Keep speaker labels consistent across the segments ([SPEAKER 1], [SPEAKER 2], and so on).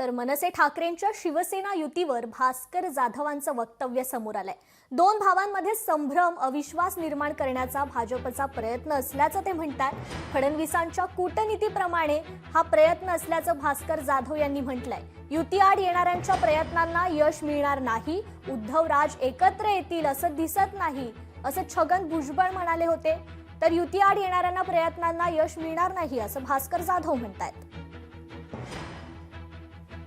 [SPEAKER 1] तर मनसे ठाकरेंच्या शिवसेना युतीवर भास्कर जाधवांचं वक्तव्य समोर आलंय। दोन भावांमध्ये संभ्रम अविश्वास निर्माण करण्याचा भाजपचा प्रयत्न असल्याचं ते म्हणतात। फडणवीसांच्या कूटनीतीप्रमाणे हा प्रयत्न असल्याचं भास्कर जाधव यांनी म्हटलंय। युती आड येणाऱ्यांच्या प्रयत्नांना यश मिळणार नाही, उद्धवराज एकत्र येतील असं दिसत नाही असं छगन भुजबळ म्हणाले होते। तर युती आड येणाऱ्यांना प्रयत्नांना यश मिळणार नाही असं भास्कर जाधव म्हणतात।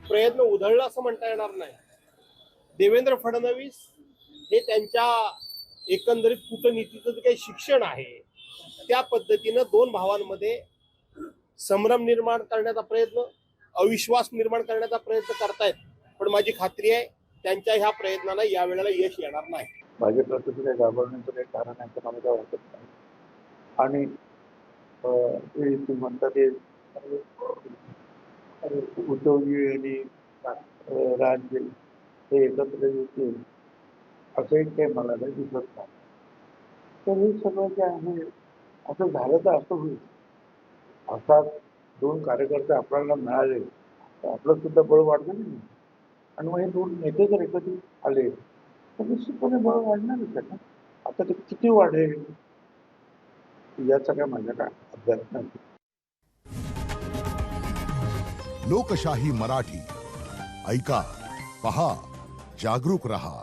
[SPEAKER 2] प्रयत्न उधळला असं म्हणता येणार नाही। देवेंद्र फडणवीस हे त्यांच्या एकंदरीत कूटनीतीचं जे काही शिक्षण आहे त्या पद्धतीनं दोन भावांमध्ये संभ्रम निर्माण करण्याचा प्रयत्न, अविश्वास निर्माण करण्याचा प्रयत्न करतायत। पण माझी खात्री आहे त्यांच्या ह्या प्रयत्नांना यावेळेला यश येणार नाही।
[SPEAKER 3] भाजपला तसं काही घाबरण्याचं काही कारण आहे तर मला काय वाटत नाही। आणि ते म्हणतात ते उद्धवजी आणि राजजी हे एकत्र येतील असंही काही मला काही दिसत नाही। तर हे सगळं जे आहे असं झालं तर असं होईल। अर्थात दोन कार्यकर्ते आपल्याला मिळाले तर आपलं सुद्धा बळ वाढणार नाही। आणि मग हे दोन नेते जर एकत्र आले तर निश्चितपणे बळ वाढणारच आहे ना। आता ते किती वाढेल याचा काय माझ्या काय अभ्यास नाही।
[SPEAKER 4] लोकशाही मराठी ऐका, पहा, जागरूक रहा।